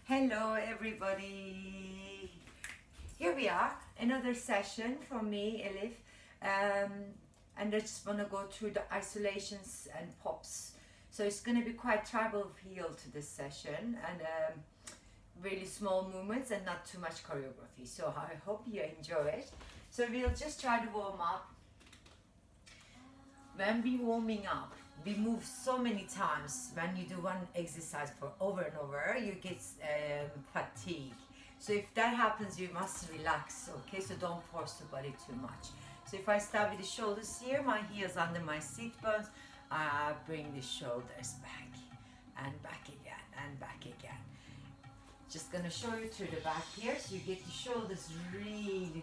Hello everybody. Here we are, another session from me, Elif. And I just want to go through the isolations and pops. So it's going to be quite tribal feel to this session and really small movements and not too much choreography. So I hope you enjoy it. So we'll just try to warm up. When we warming up, we move so many times. When you do one exercise for over and over, you get fatigue. So if that happens, you must relax, okay? So don't force the body too much. So if I start with the shoulders here, my heels under my seat bones, bring the shoulders back and back again and back again. Just gonna show you through the back here, so you get the shoulders really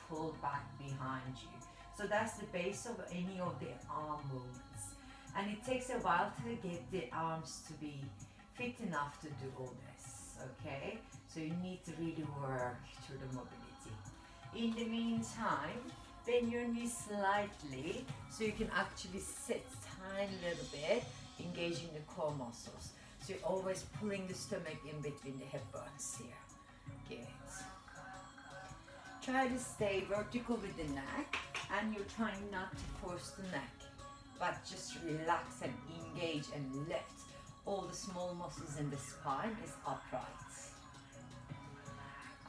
pulled back behind you. So that's the base of any of the arm movements. And it takes a while to get the arms to be fit enough to do all this, okay? So you need to really work through the mobility. In the meantime, bend your knees slightly so you can actually sit tiny little bit, engaging the core muscles. So you're always pulling the stomach in between the hip bones here. Good. Try to stay vertical with the neck, and you're trying not to force the neck, but just relax and engage and lift. All the small muscles in the spine is upright.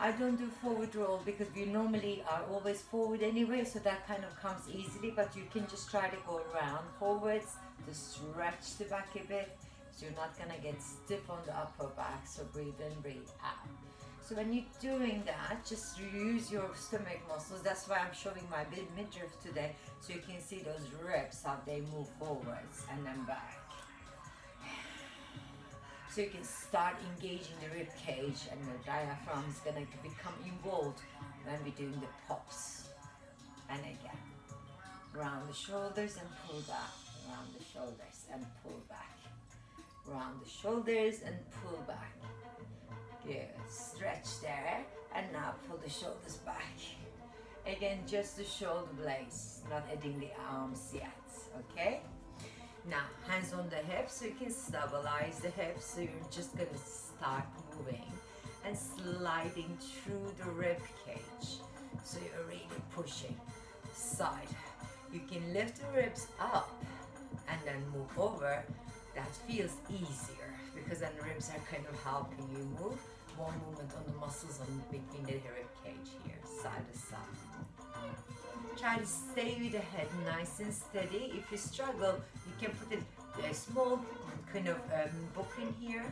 I don't do forward roll because we normally are always forward anyway, so that kind of comes easily, but you can just try to go around forwards to stretch the back a bit, so you're not gonna get stiff on the upper back. So breathe in, breathe out. So when you're doing that, just use your stomach muscles. That's why I'm showing my midriff today, so you can see those ribs, how they move forwards and then back. So you can start engaging the rib cage, and the diaphragm is going to become involved when we're doing the pops. And again, round the shoulders and pull back, round the shoulders and pull back, round the shoulders and pull back. Good, stretch there, and now pull the shoulders back. Again, just the shoulder blades, not adding the arms yet, okay? Now, hands on the hips, so you can stabilize the hips, so you're just gonna start moving and sliding through the rib cage. So you're really pushing side. You can lift the ribs up and then move over. That feels easier because then the ribs are kind of helping you move. More movement on the muscles on between the rib cage here, side to side. Try to stay with the head nice and steady. If you struggle, you can put a small kind of book in here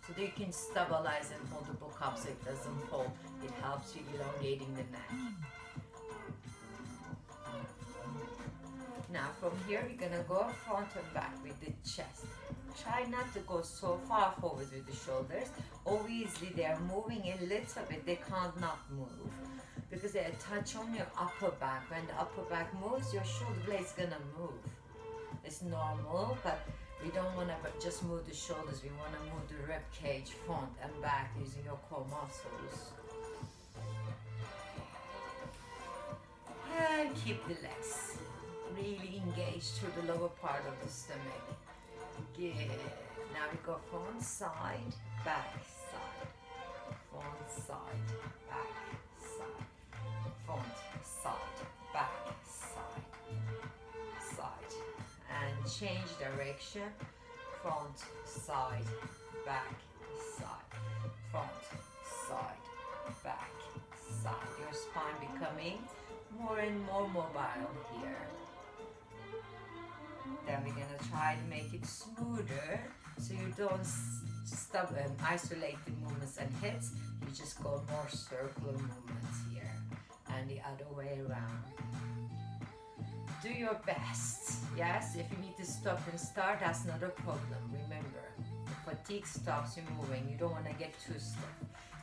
so that you can stabilize and hold the book up so it doesn't fall. It helps you elongating the neck. Now from here, we're gonna go front and back with the chest. Try not to go so far forward with the shoulders. Obviously, they are moving a little bit. They can't not move because they touch on your upper back. When the upper back moves, your shoulder blade's gonna move. It's normal, but we don't want to just move the shoulders. We want to move the rib cage front and back using your core muscles. And keep the legs really engaged through the lower part of the stomach. Good. Now we go front, side, back, side. Front, side, back, side. Front, side, back, side. Side. And change direction. Front, side, back, side. Front, side, back, side. Your spine becoming more and more mobile here. Then we're gonna try to make it smoother so you don't stop isolate the movements and hits. You just go more circular movements here and the other way around. Do your best. Yes, if you need to stop and start, that's not a problem. Remember, if fatigue stops you moving, you don't want to get too stiff.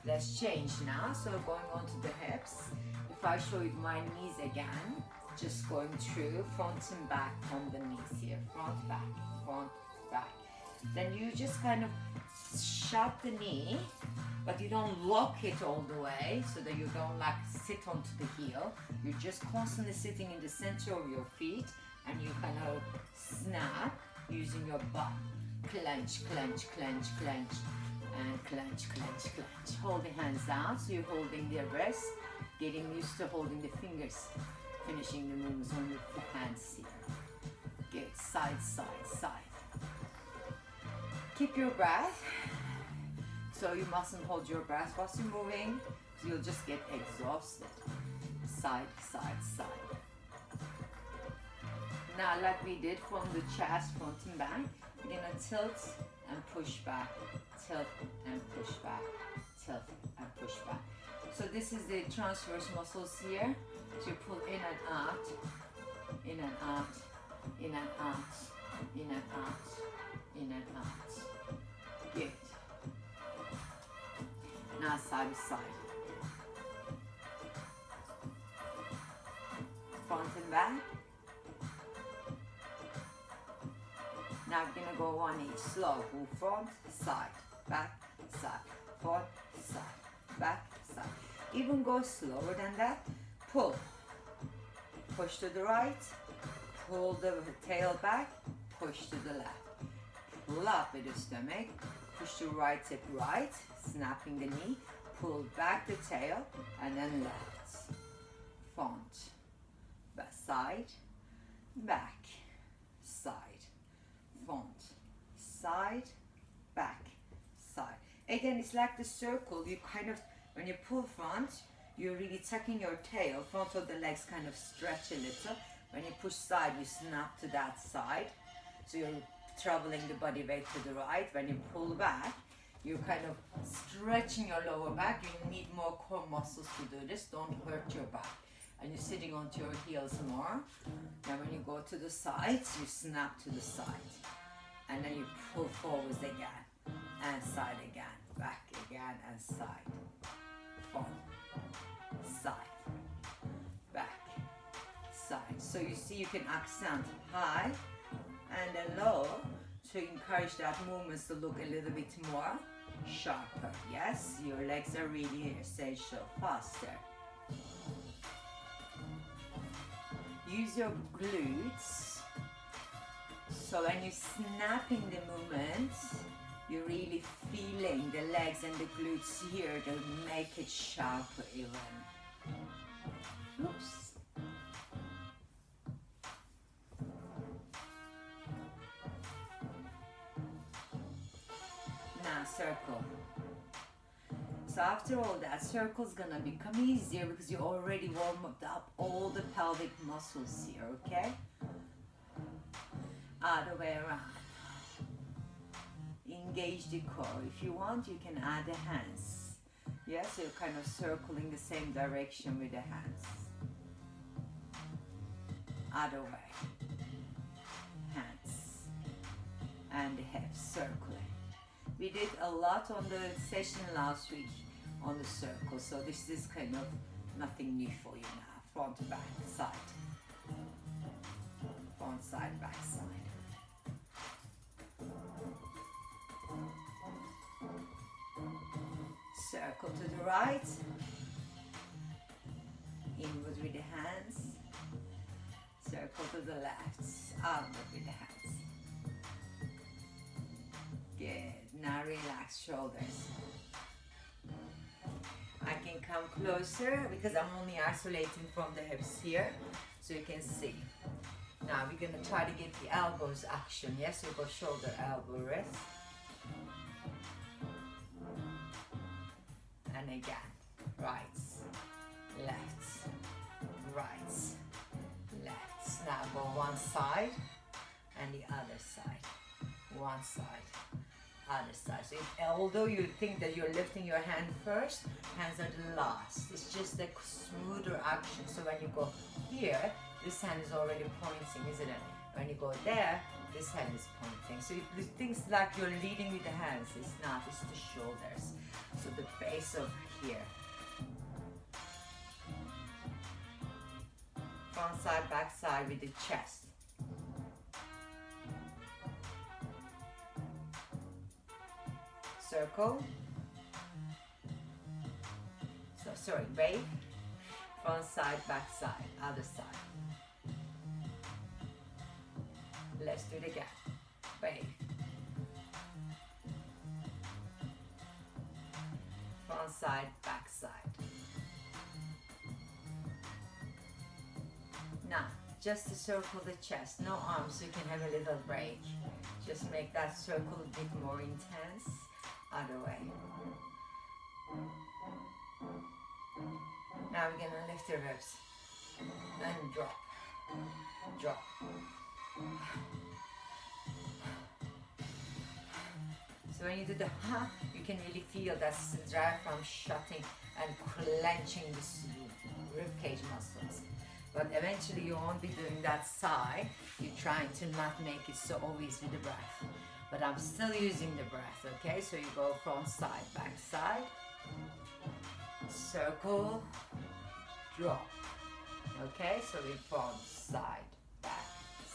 Let's change now. So going on to the hips. If I show you my knees again, just going through front and back on the knees here. Front, back. Then you just kind of shut the knee, but you don't lock it all the way so that you don't like sit onto the heel. You're just constantly sitting in the center of your feet, and you kind of snap using your butt. Clench, clench, clench, clench. And clench, clench, clench. Hold the hands out, so you're holding the wrist, getting used to holding the fingers, finishing the movements on the hands here. Good, side, side, side. Keep your breath. So you mustn't hold your breath whilst you're moving, so you'll just get exhausted. Side, side, side. Now, like we did from the chest, front and back, we're gonna tilt and push back, tilt and push back, tilt and push back. So this is the transverse muscles here. So you pull in and out, in and out, in and out, in and out, in and out. Good. Now side to side. Front and back. Now we're gonna go one each, slow. Move front, side, back, side, front, side, back, side. Even go slower than that. Pull. Push to the right. Pull the tail back. Push to the left. Pull up with the stomach. Push to right hip right. Snapping the knee. Pull back the tail. And then left. Front. Back, side. Back. Side. Front, side, back, side. Again, it's like the circle. You kind of, when you pull front, you're really tucking your tail. Front of the legs kind of stretch a little. When you push side, you snap to that side. So you're traveling the body weight to the right. When you pull back, you're kind of stretching your lower back. You need more core muscles to do this. Don't hurt your back. And you're sitting onto your heels more. Now when you go to the sides, you snap to the side. And then you pull forwards again. And side again. Back again and side. Front. Side. Back. Side. So you see you can accent high and then low to encourage that movements to look a little bit more sharper. Yes, your legs are really essential. Faster. Use your glutes, so when you're snapping the movements, you're really feeling the legs and the glutes here to make it sharper even. Oops. Now circle. So after all that, circle's gonna become easier because you already warmed up all the pelvic muscles here, okay? Other way around. Engage the core. If you want, you can add the hands. Yes, so you're kind of circling the same direction with the hands. Other way. Hands. And the hips, circling. We did a lot on the session last week on the circle, so this is kind of nothing new for you now. Front, back, side. Front, side, back, side. Circle to the right. Inward with the hands. Circle to the left. Outward with the hands. Good. Now relax shoulders. I can come closer because I'm only isolating from the hips here, so you can see. Now we're going to try to get the elbows action. Yes, you go shoulder, elbow, wrist. And again, right, left, right, left. Now go one side and the other side. One side, other side. So although you think that you're lifting your hand first, hands are the last. It's just a smoother action. So when you go here, this hand is already pointing, isn't it? When you go there, this hand is pointing. So it thinks like you're leading with the hands. It's not, it's the shoulders. So the base of here. Front side, back side with the chest. Circle. So sorry, wave. Front side, back side, other side. Let's do it again. Wave. front side, back side. Now, just to circle the chest, no arms, so you can have a little break. Just make that circle a bit more intense. Other way. Now we're gonna lift the ribs and drop, drop. So when you do the ha, you can really feel that diaphragm shutting and clenching the rib cage muscles. But eventually you won't be doing that side. You're trying to not make it so obvious with the breath. But I'm still using the breath, okay? So you go front side, back side, circle, drop. Okay, so we front side, back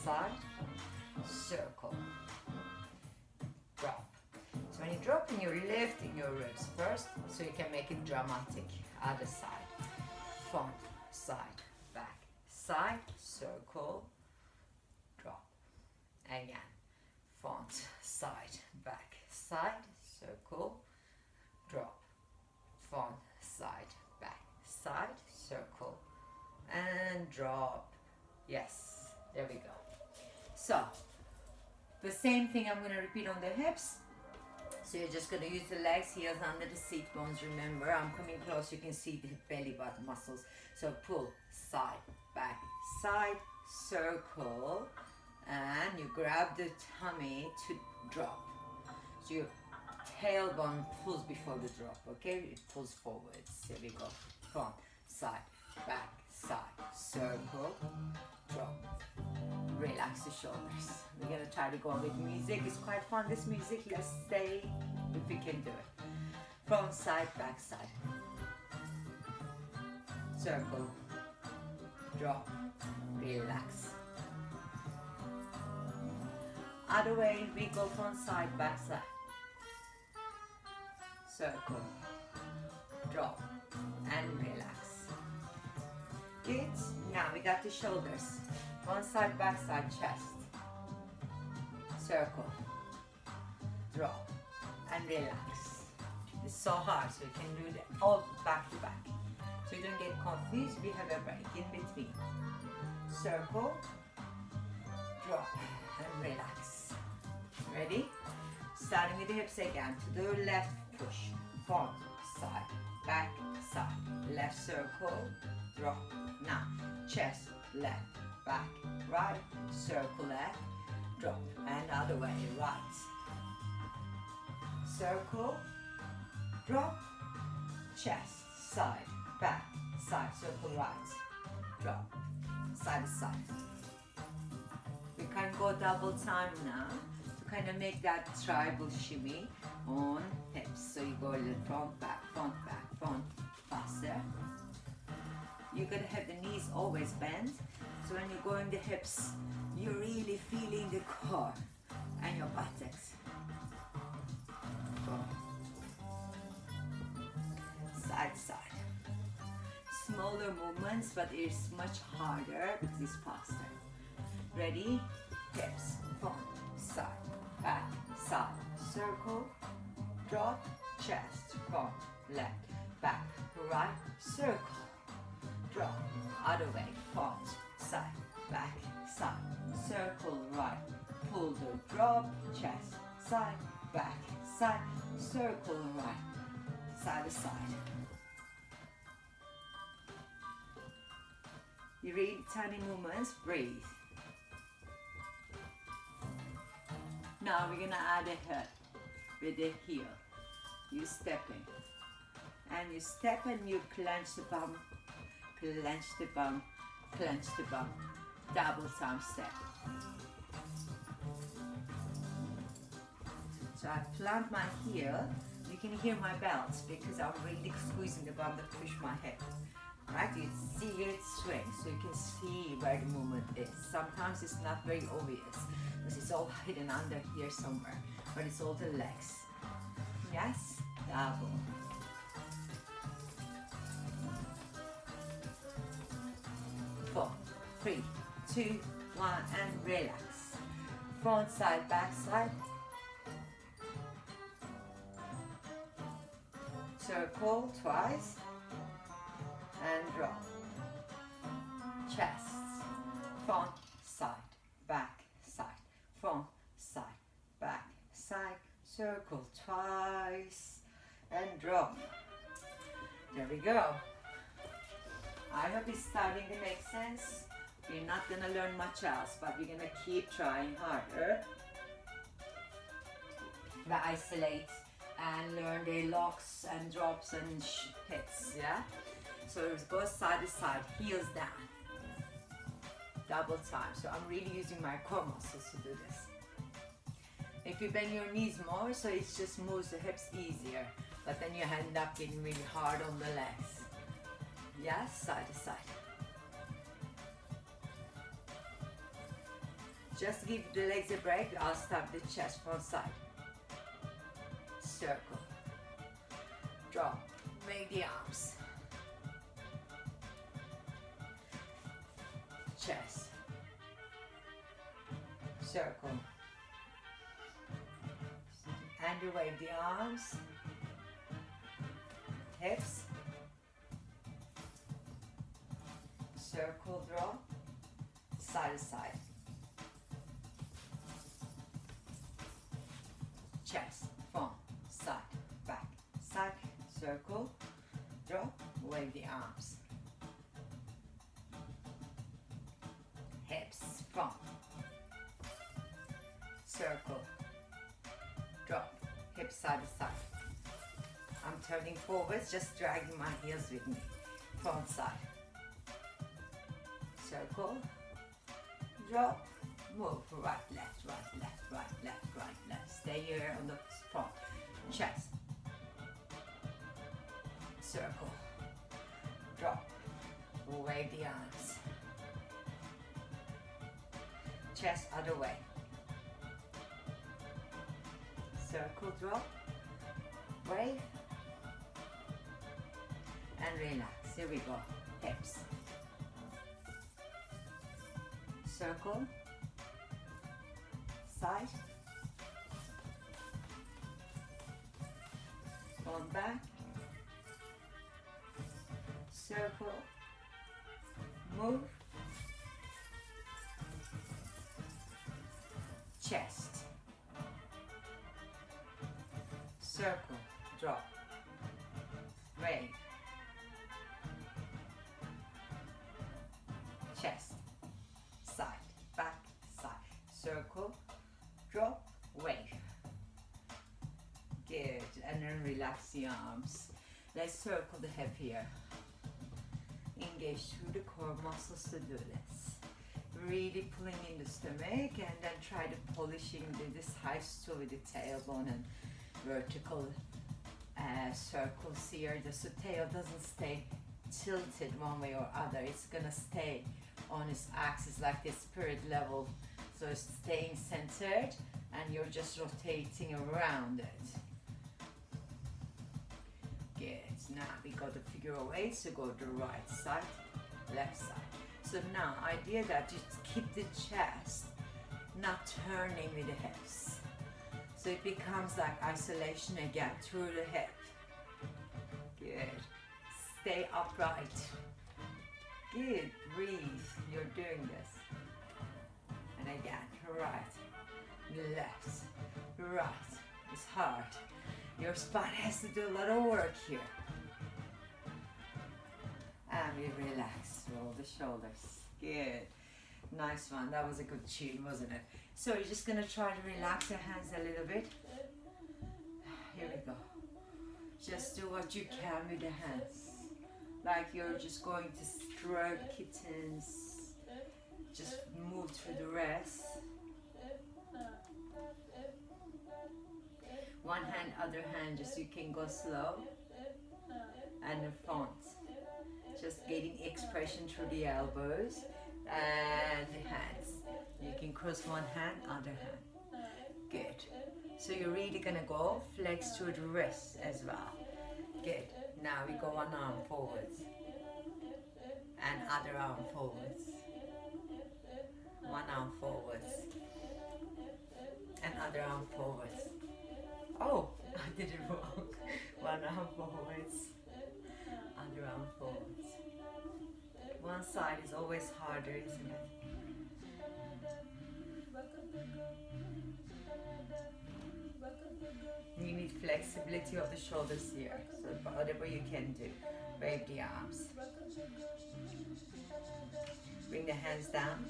side, circle, drop. So when you're dropping, you're lifting your ribs first, so you can make it dramatic. Other side, front, side, back, side, circle, drop. Again, front, side, back, side, circle, drop. Front, side, back, side, circle, and drop. Yes, there we go. So, the same thing I'm going to repeat on the hips. So you're just going to use the legs, heels under the seat bones. Remember, I'm coming close, you can see the belly button muscles. So pull, side, back, side, circle, and you grab the tummy to drop. So your tailbone pulls before the drop, okay? It pulls forwards. Here we go. Front, side, back, side, circle, drop. Relax the shoulders. We're gonna try to go with music. It's quite fun, this music. Let's stay if we can do it. Front side, back side. Circle, drop, relax. Other way, we go front side, back side. Circle, drop, and relax. Good. Now we got the shoulders. One side, back side, chest. Circle, drop, and relax. It's so hard, so you can do that all back to back. So you don't get confused, we have a break in between. Circle, drop, and relax. Ready? Starting with the hips again. To the left, push. Front, side, back, side. Left circle, drop. Now, chest, left, back, right, circle left, drop, and other way, right. Circle, drop, chest, side, back, side, circle right, drop, side to side. We can go double time now to kind of make that tribal shimmy on hips. So you go a little front, back, faster. You're gonna have the knees always bent. So when you're going the hips, you're really feeling the core and your buttocks. Go. Side to side. Smaller movements, but it's much harder because it's faster. Ready? Hips, front, side, back, side, circle, drop, chest, front, left, back, right, circle, drop, other way, front, side, back, side, circle, right, pull the drop, chest, side, back, side, circle, right, side to side. You read tiny movements, breathe. Now we're gonna add a hip with the heel. You step in. And you step and you clench the bum, clench the bum, clench the bum. Double time step. So I plant my heel. You can hear my belt because I'm really squeezing the bum to push my hip. Right? You see it swing, so you can see where the movement is. Sometimes it's not very obvious because it's all hidden under here somewhere, but it's all the legs. Yes? Double. Four, 3, 2, 1, and relax. Front side, back side. Circle twice and drop. Chest, front, side, back, side, front, side, back, side. Circle twice and drop. There we go. I hope it's starting to make sense. You're not going to learn much else, but you're going to keep trying harder. The isolate and learn the locks and drops and hits, yeah? So it goes side to side, heels down. Double time. So I'm really using my core muscles to do this. If you bend your knees more, so it just moves the hips easier, but then you end up getting really hard on the legs. Yes, side to side. Just give the legs a break. I'll start the chest front side. Circle. Drop. Make the arms. Chest. Circle. And you wave the arms. Hips. Circle, drop. Side to side. Chest, front, side, back, side, circle, drop, wave the arms. Hips, front, circle, drop, hips side to side. I'm turning forwards, just dragging my heels with me. Front side. Circle, drop, move, right, left, right, left, right, left, right, left. Stay here on the front. Chest. Circle. Drop. Wave the arms. Chest other way. Circle, drop. Wave. And relax. Here we go. Hips. Circle. Side. Front back. Circle. Move. Chest. Circle. Drop. Wave. Chest. Side. Back. Side. Circle. Drop, wave. Good, and then relax the arms. Let's circle the hip here. Engage through the core muscles to do this. Really pulling in the stomach and then try to polishing this high stool with the tailbone and vertical circles here. The tail doesn't stay tilted one way or other. It's gonna stay on its axis like the spirit level. So it's staying centered and you're just rotating around it. Good. Now we got the figure of 8, so go to the right side, left side. So now idea that you keep the chest not turning with the hips. So it becomes like isolation again through the hip. Good. Stay upright. Good. Breathe. You're doing this. And again, right, left, right. It's hard. Your spine has to do a lot of work here. And we relax, roll the shoulders. Good. Nice one. That was a good tune, wasn't it? So you're just going to try to relax your hands a little bit. Here we go. Just do what you can with the hands. Like you're just going to stroke kittens. Just move through the rest. One hand, other hand, just you can go slow. And the front. Just getting expression through the elbows and the hands. You can cross one hand, other hand. Good. So you're really gonna go flex through the wrist as well. Good. Now we go one arm forwards. And other arm forwards. One arm forwards. And other arm forwards. Oh, I did it wrong. One arm forwards. forwards, other arm forwards. One side is always harder, isn't it? You need flexibility of the shoulders here, so whatever you can do. Wave the arms. Bring the hands down,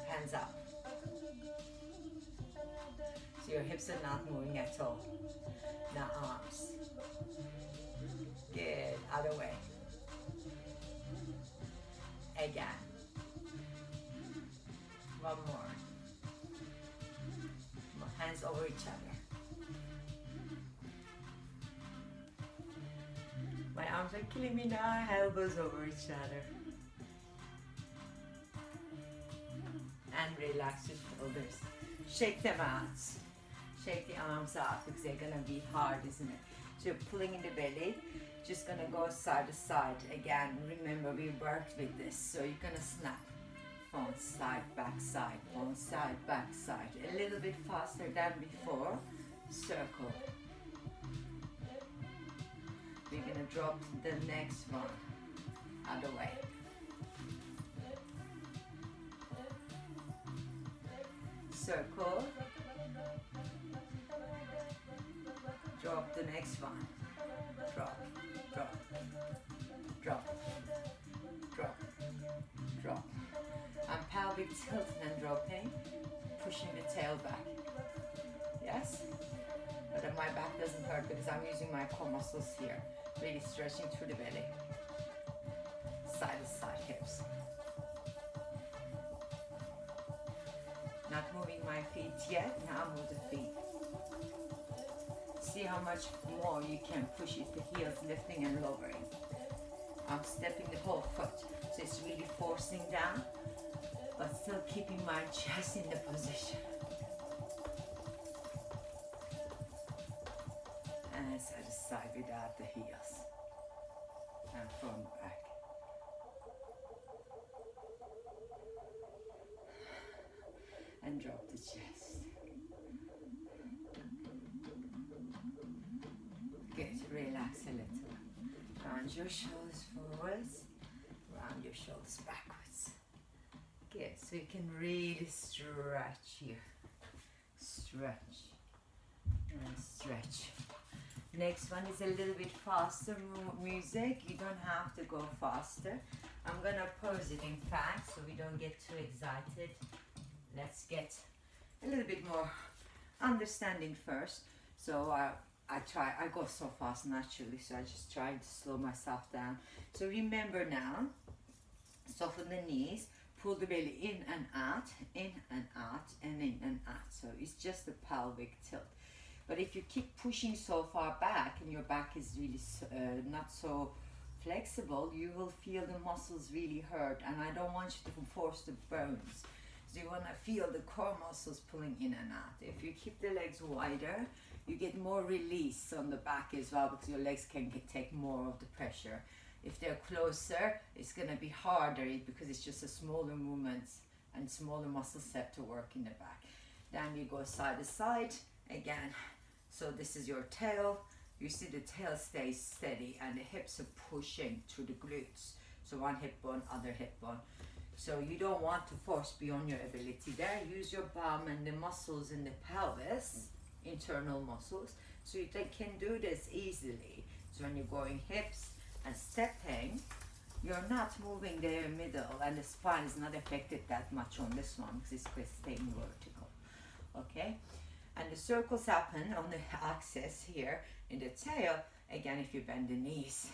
hands up. So your hips are not moving at all. Now arms. Good, other way. Again. One more. Hands over each other. My arms are killing me now, elbows over each other. And relax your shoulders. Shake them out. Shake the arms out because they're gonna be hard, isn't it? So you're pulling in the belly, just gonna go side to side. Again, remember we worked with this, so you're gonna snap. Front side, back side, front side, back side. A little bit faster than before. Circle. We're gonna drop the next one. Other way. Circle. Drop the next one. Drop, drop, drop, drop, drop. And pelvic tilting and dropping, pushing the tail back. Yes? But my back doesn't hurt because I'm using my core muscles here. Really stretching through the belly. Side to side hips. Not moving my feet yet, now move the feet. See how much more you can push it, the heels lifting and lowering. I'm stepping the whole foot, so it's really forcing down, but still keeping my chest in the position. And side to side without the heels. And front back. And drop the chest. Good, relax a little. Round your shoulders forwards, round your shoulders backwards. Good, so you can really stretch here. Stretch and stretch. Next one is a little bit faster music. You don't have to go faster. I'm gonna pause it in fact so we don't get too excited. Let's get a little bit more understanding first. So I go so fast naturally, so I just try to slow myself down. So remember now, soften the knees, pull the belly in and out, in and out, and in and out. So it's just a pelvic tilt. But if you keep pushing so far back and your back is really not so flexible, you will feel the muscles really hurt, and I don't want you to force the bones. So you want to feel the core muscles pulling in and out. If you keep the legs wider, you get more release on the back as well because your legs can take more of the pressure. If they're closer, it's going to be harder because it's just a smaller movements and smaller muscle set to work in the back. Then you go side to side again. So this is your tail. You see the tail stays steady and the hips are pushing through the glutes. So one hip bone, other hip bone. So you don't want to force beyond your ability there. Use your bum and the muscles in the pelvis, internal muscles, so you can do this easily. So when you're going hips and stepping, you're not moving the middle and the spine is not affected that much on this one because it's staying vertical. Okay? And the circles happen on the axis here in the tail. Again, if you bend the knees,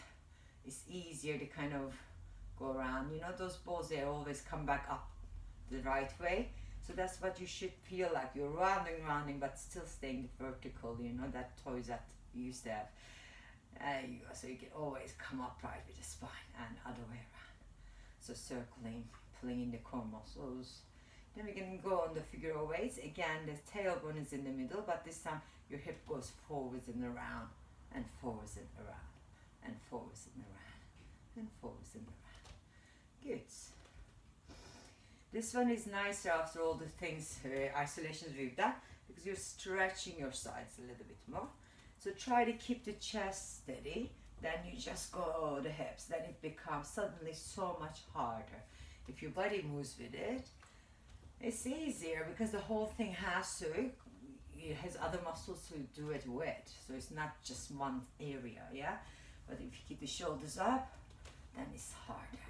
it's easier to kind of go around. You know those balls, they always come back up the right way. So that's what you should feel like. You're rounding, but still staying vertical. You know that toys that you used to have. So you can always come upright with the spine and other way around. So circling, pulling in the core muscles. Then we can go on the figure of eights. Again, the tailbone is in the middle, but this time your hip goes forwards and around, and forwards and around, and forwards and around, and forwards and around. Good. This one is nicer after all the things, isolations we've done, because you're stretching your sides a little bit more. So try to keep the chest steady. Then you just go the hips. Then it becomes suddenly so much harder. If your body moves with it, it's easier because the whole thing it has other muscles to do it with. So it's not just one area, yeah? But if you keep the shoulders up, then it's harder.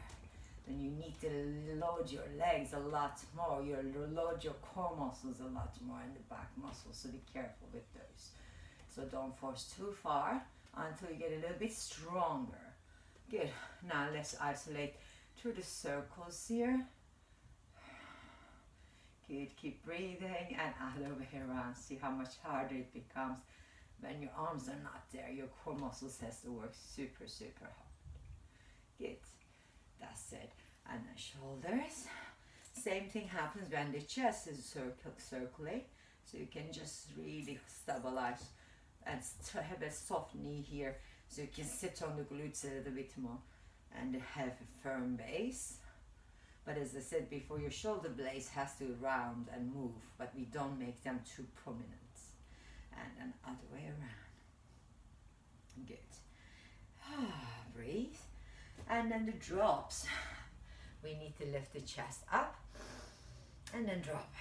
Then you need to load your legs a lot more. You load your core muscles a lot more and the back muscles. So be careful with those. So don't force too far until you get a little bit stronger. Good. Now let's isolate through the circles here. Good. Keep breathing and other way around. See how much harder it becomes when your arms are not there. Your core muscles has to work super, super hard. Good. That's it. And the shoulders. Same thing happens when the chest is circling. So you can just really stabilize and have a soft knee here. So you can sit on the glutes a little bit more and have a firm base. But as I said before, your shoulder blades has to round and move, but we don't make them too prominent. And then other way around. Good. Breathe. And then the drops. We need to lift the chest up and then drop.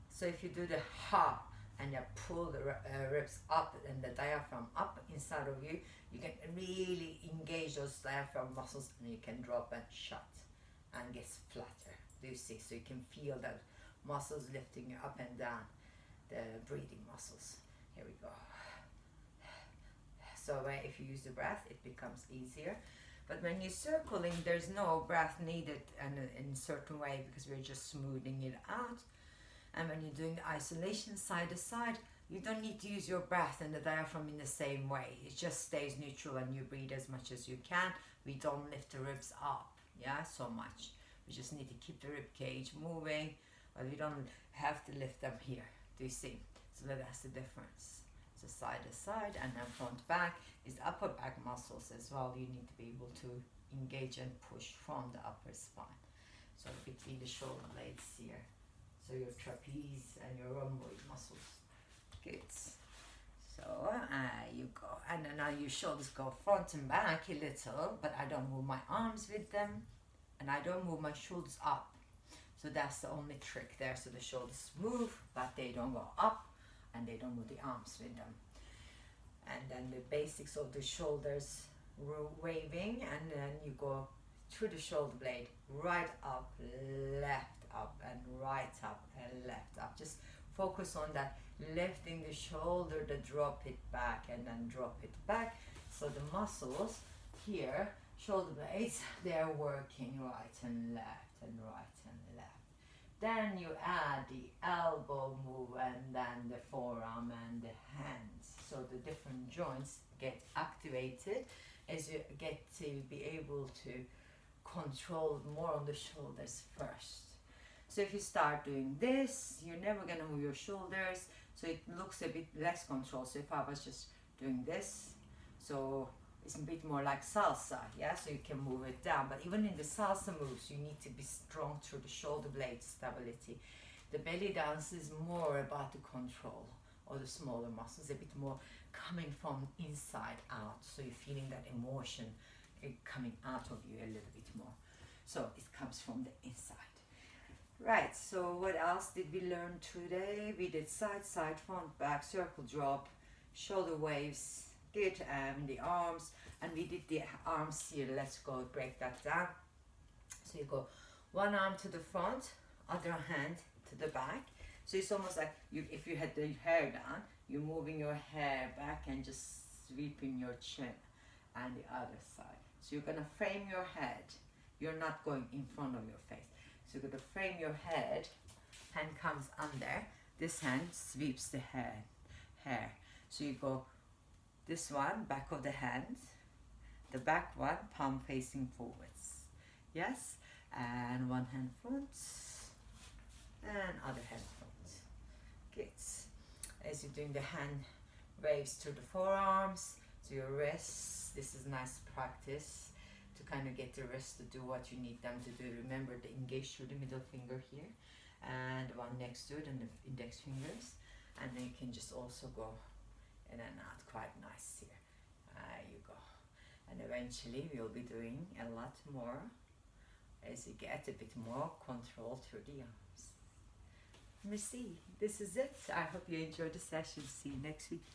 So if you do the ha and you pull the ribs up and the diaphragm up inside of you, you can really engage those diaphragm muscles and you can drop and shut and get flatter. Do you see? So you can feel that muscles lifting you up and down, the breathing muscles. Here we go. So if you use the breath, it becomes easier. But when you're circling, there's no breath needed in a certain way because we're just smoothing it out. And when you're doing the isolation side to side, you don't need to use your breath and the diaphragm in the same way. It just stays neutral and you breathe as much as you can. We don't lift the ribs up, yeah, so much. We just need to keep the rib cage moving, but we don't have to lift them here. Do you see? So that's the difference. So side to side and then front back is the upper back muscles as well. You need to be able to engage and push from the upper spine. So between the shoulder blades here. So your trapeze and your rhomboid muscles. Good. So you go. And then now your shoulders go front and back a little, but I don't move my arms with them and I don't move my shoulders up. So that's the only trick there. So the shoulders move, but they don't go up and they don't move the arms with them. And then the basics of the shoulders waving, and then you go through the shoulder blade, right up, left up, and right up and left up. Just focus on that, lifting the shoulder, the drop it back and then drop it back. So the muscles here, shoulder blades, they're working right and left and right and left. Then you add the elbow move and then the forearm and the hands. So the different joints get activated as you get to be able to control more on the shoulders first. So if you start doing this, you're never going to move your shoulders, so it looks a bit less control. So if I was just doing this, so it's a bit more like salsa, yeah, so you can move it down. But even in the salsa moves, you need to be strong through the shoulder blade stability. The belly dance is more about the control or the smaller muscles, a bit more coming from inside out. So you're feeling that emotion coming out of you a little bit more. So it comes from the inside. Right, so what else did we learn today? We did side, side, front, back, circle drop, shoulder waves, good, the arms, and we did the arms here. Let's go break that down. So you go one arm to the front, other hand to the back. So it's almost like if you had the hair down, you're moving your hair back and just sweeping your chin and the other side. So you're gonna frame your head. You're not going in front of your face. So you're gonna frame your head, hand comes under, this hand sweeps the hair. So you go this one, back of the hand, the back one, palm facing forwards. Yes? And one hand front, and other hand front. Good. As you're doing the hand waves through the forearms, to your wrists, this is nice practice to kind of get the wrists to do what you need them to do. Remember to engage through the middle finger here, and the one next to it, and the index fingers. and then you can just also go in and out quite nice here. There you go. And eventually we'll be doing a lot more as you get a bit more control through the arms. Merci. This is it. I hope you enjoyed the session. See you next week.